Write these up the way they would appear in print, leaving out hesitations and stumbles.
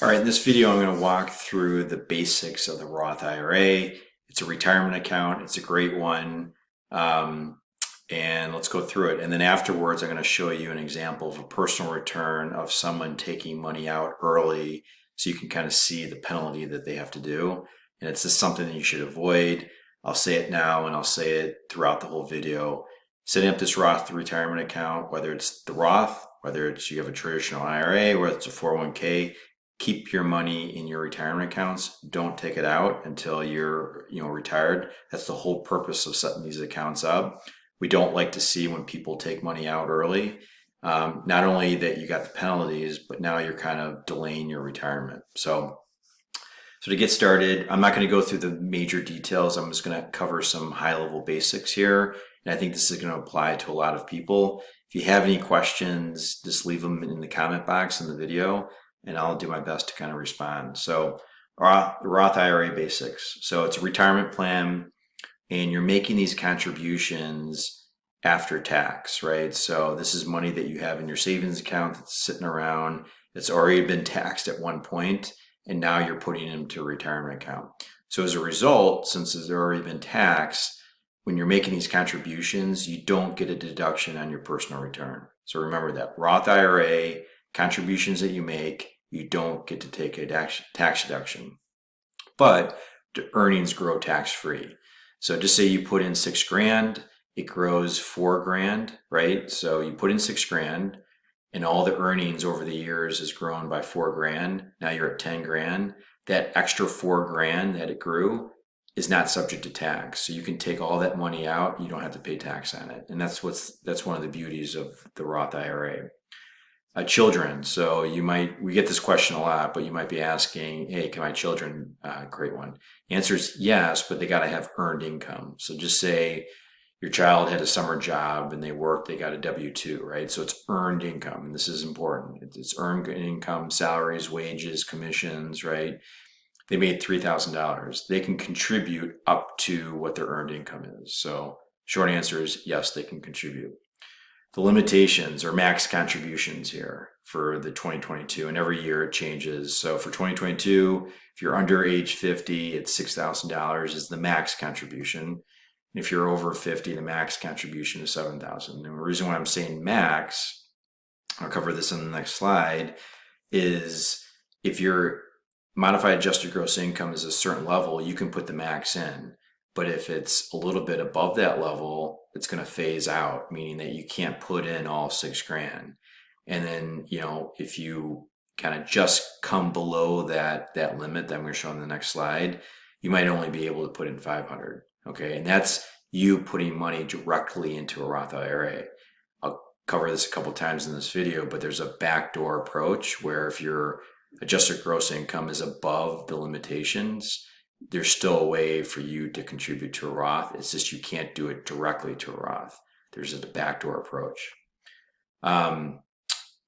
All right, in this video, I'm going to walk through the basics of the Roth IRA. It's a retirement account. It's a great one. And let's go through it. And then afterwards, I'm going to show you an example of a personal return of someone taking money out early so you can kind of see the penalty that they have to do. And it's just something that you should avoid. I'll say it now and I'll say it throughout the whole video. Setting up this Roth retirement account, whether it's the Roth, whether it's you have a traditional IRA, whether it's a 401k, keep your money in your retirement accounts. Don't take it out until you're retired. That's the whole purpose of setting these accounts up. We don't like to see when people take money out early. Not only that you got the penalties, but now you're kind of delaying your retirement. So to get started, I'm not going to go through the major details. I'm just going to cover some high-level basics here. And I think this is going to apply to a lot of people. If you have any questions, just leave them in the comment box in the video, and I'll do my best to kind of respond. So Roth IRA basics. So it's a retirement plan, and you're making these contributions after tax, right? So this is money that you have in your savings account that's sitting around. It's already been taxed at one point, and now you're putting it into a retirement account. So as a result, since it's already been taxed, when you're making these contributions, you don't get a deduction on your personal return. So remember that Roth IRA contributions that you make, you don't get to take a tax deduction, but the earnings grow tax-free. So just say you put in $6,000, it grows $4,000, right? So you put in $6,000 and all the earnings over the years has grown by $4,000. Now you're at $10,000. That extra $4,000 that it grew is not subject to tax. So you can take all that money out. You don't have to pay tax on it. And that's one of the beauties of the Roth IRA. Children. So we get this question a lot, but you might be asking, hey, can my children create one? The answer is yes, but they got to have earned income. So just say your child had a summer job and they got a W-2, right? So it's earned income. And this is important. It's earned income, salaries, wages, commissions, right? They made $3,000. They can contribute up to what their earned income is. So short answer is yes, they can contribute. The limitations or max contributions here for the 2022, and every year it changes. So for 2022, if you're under age 50, it's $6,000 is the max contribution. And if you're over 50, the max contribution is $7,000. And the reason why I'm saying max, I'll cover this in the next slide, is if your modified adjusted gross income is a certain level, you can put the max in. But if it's a little bit above that level, it's going to phase out, meaning that you can't put in all $6,000. And then, if you kind of just come below that limit that I'm going to show on the next slide, you might only be able to put in $500. Okay. And that's you putting money directly into a Roth IRA. I'll cover this a couple times in this video, but there's a backdoor approach where if your adjusted gross income is above the limitations, there's still a way for you to contribute to a Roth. It's just you can't do it directly to a Roth. There's a backdoor approach. And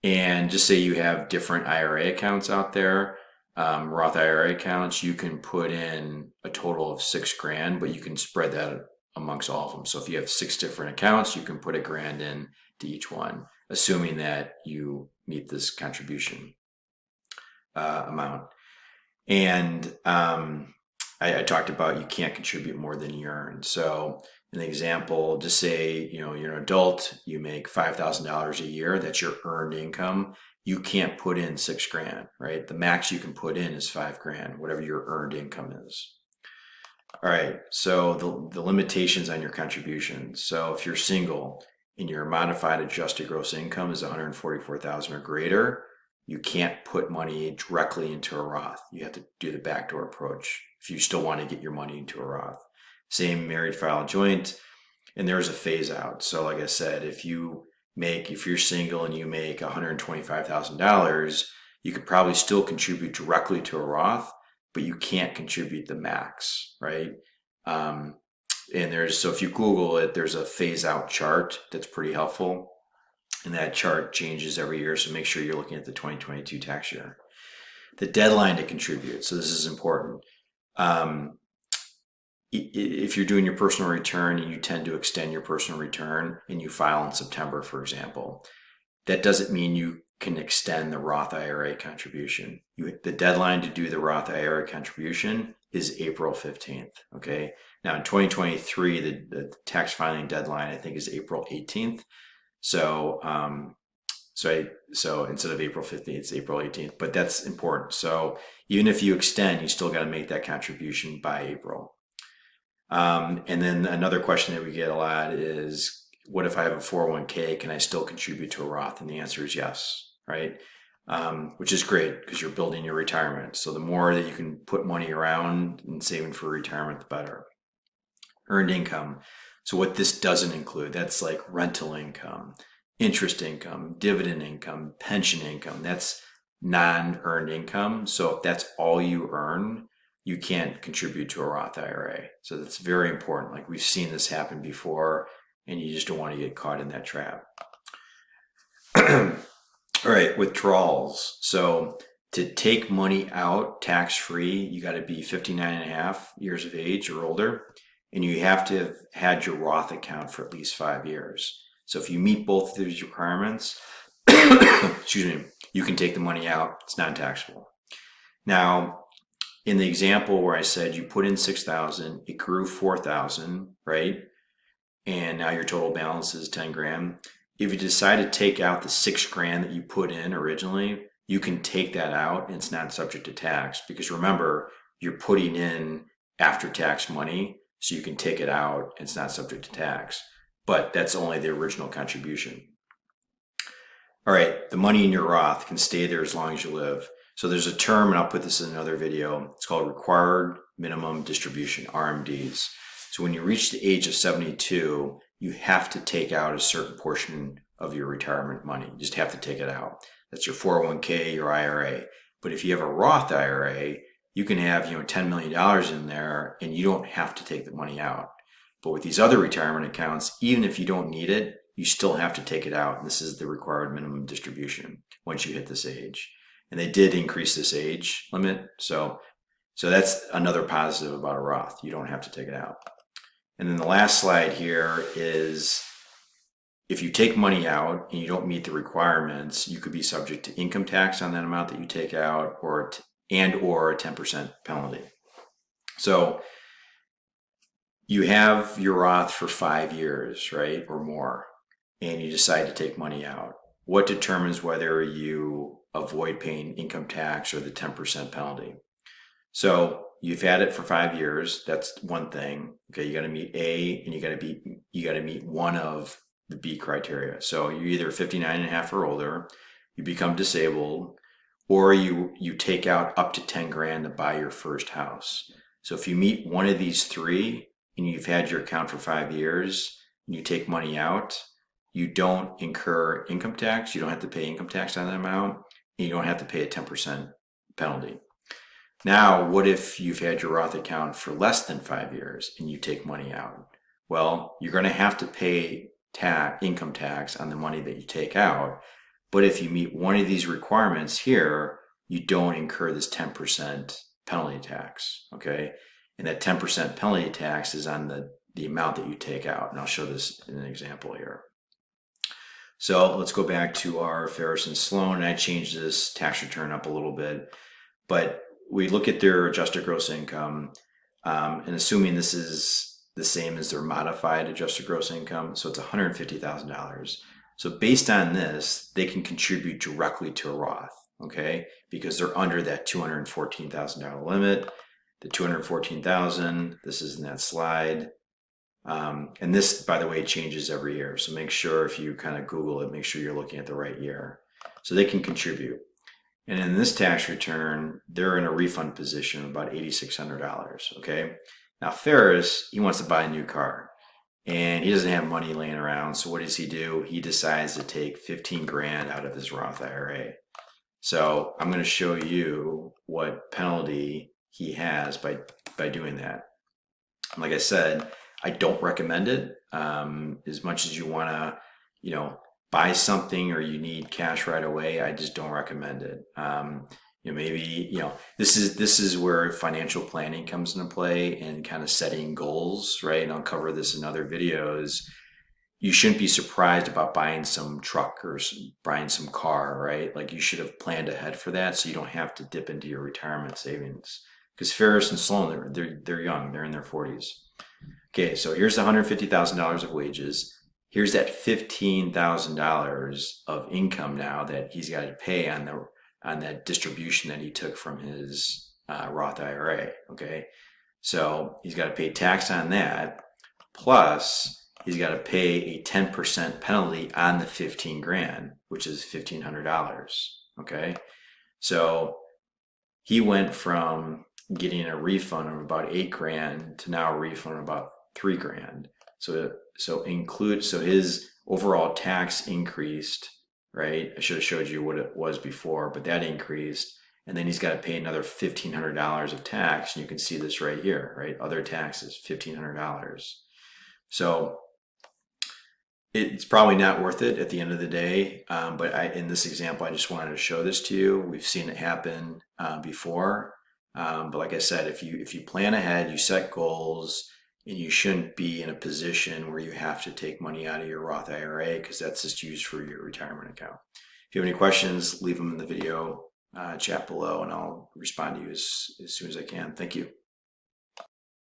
just say you have different IRA accounts out there, Roth IRA accounts, you can put in a total of $6,000, but you can spread that amongst all of them. So if you have 6 different accounts, you can put $1,000 in to each one, assuming that you meet this contribution amount. And I talked about you can't contribute more than you earn. So an example, just say, you're an adult, you make $5,000 a year, that's your earned income. You can't put in $6,000, right? The max you can put in is $5,000, whatever your earned income is. All right, so the limitations on your contributions. So if you're single and your modified adjusted gross income is $144,000 or greater, you can't put money directly into a Roth. You have to do the backdoor approach if you still want to get your money into a Roth. Same married file joint, and there's a phase out. So like I said, if you're single and you make $125,000, you could probably still contribute directly to a Roth, but you can't contribute the max, right? So if you Google it, there's a phase out chart that's pretty helpful. And that chart changes every year, so make sure you're looking at the 2022 tax year. The deadline to contribute, so this is important. If you're doing your personal return and you tend to extend your personal return and you file in September, for example, that doesn't mean you can extend the Roth IRA contribution. The deadline to do the Roth IRA contribution is April 15th. Okay. Now in 2023, the tax filing deadline, I think, is April 18th. So, so instead of April 15th, it's April 18th, but that's important. So even if you extend, you still got to make that contribution by April. And then another question that we get a lot is, what if I have a 401k? Can I still contribute to a Roth? And the answer is yes, right? Which is great because you're building your retirement. So the more that you can put money around and saving for retirement, the better. Earned income. So what this doesn't include, that's like rental income, interest income, dividend income, pension income. That's non-earned income. So if that's all you earn, you can't contribute to a Roth IRA. So that's very important. Like, we've seen this happen before, and you just don't want to get caught in that trap. All right, withdrawals. So to take money out tax-free, you got to be 59 and a half years of age or older, and you have to have had your Roth account for at least 5 years. So if you meet both of these requirements, excuse me, you can take the money out. It's non-taxable. Now, in the example where I said you put in 6,000, it grew 4,000, right? And now your total balance is 10 grand. If you decide to take out the 6 grand that you put in originally, you can take that out and it's not subject to tax, because remember, you're putting in after-tax money, so you can take it out and it's not subject to tax. But that's only the original contribution. All right, the money in your Roth can stay there as long as you live. So there's a term, and I'll put this in another video. It's called required minimum distribution, RMDs. So when you reach the age of 72, you have to take out a certain portion of your retirement money. You just have to take it out. That's your 401k, your IRA. But if you have a Roth IRA, you can have, $10 million in there, and you don't have to take the money out. But with these other retirement accounts, even if you don't need it, you still have to take it out. And this is the required minimum distribution once you hit this age. And they did increase this age limit. So that's another positive about a Roth. You don't have to take it out. And then the last slide here is, if you take money out and you don't meet the requirements, you could be subject to income tax on that amount that you take out, or a 10% penalty. So you have your Roth for 5 years, right, or more, and you decide to take money out. What determines whether you avoid paying income tax or the 10% penalty? So you've had it for 5 years. That's one thing. Okay, you got to meet A, and you got to meet one of the B criteria. So you're either 59 and a half or older, you become disabled, or you take out up to 10 grand to buy your first house. So if you meet one of these three and you've had your account for 5 years and you take money out, you don't incur income tax. You don't have to pay income tax on that amount, and you don't have to pay a 10% penalty. Now, what if you've had your Roth account for less than 5 years and you take money out? Well, you're going to have to pay income tax on the money that you take out. But if you meet one of these requirements here, you don't incur this 10% penalty tax, okay? And that 10% penalty tax is on the amount that you take out. And I'll show this in an example here. So let's go back to our Ferris and Sloan, and I changed this tax return up a little bit. But we look at their adjusted gross income, and assuming this is the same as their modified adjusted gross income, so it's $150,000. So based on this, they can contribute directly to a Roth, okay? Because they're under that $214,000 limit. The $214,000, this is in that slide. And this, by the way, changes every year. So make sure, if you kind of Google it, make sure you're looking at the right year. So they can contribute. And in this tax return, they're in a refund position of about $8,600, okay? Now Ferris, he wants to buy a new car, and he doesn't have money laying around. So what does he do? He decides to take 15 grand out of his Roth IRA. So I'm going to show you what penalty he has by doing that. Like I said, I don't recommend it. As much as you want to, buy something or you need cash right away, I just don't recommend it. Maybe, this is where financial planning comes into play, and kind of setting goals, right? And I'll cover this in other videos. you shouldn't be surprised about buying some truck or buying some car, right? Like you should have planned ahead for that so you don't have to dip into your retirement savings. Because Ferris and Sloan, they're young, they're in their 40s. Okay, so here's the $150,000 of wages. Here's that $15,000 of income now that he's got to pay on that distribution that he took from his Roth IRA. Okay, so he's got to pay tax on that, plus he's got to pay a 10% penalty on the 15 grand, which is $1,500. Okay, so he went from getting a refund of about 8 grand to now a refund of about 3 grand. So his overall tax increased, right? I should have showed you what it was before, but that increased. And then he's got to pay another $1,500 of tax. And you can see this right here, right? Other taxes, $1,500. So it's probably not worth it at the end of the day. But in this example, I just wanted to show this to you. We've seen it happen before. But like I said, if you plan ahead, you set goals, and you shouldn't be in a position where you have to take money out of your Roth IRA because that's just used for your retirement account. If you have any questions, leave them in the video chat below, and I'll respond to you as soon as I can. Thank you.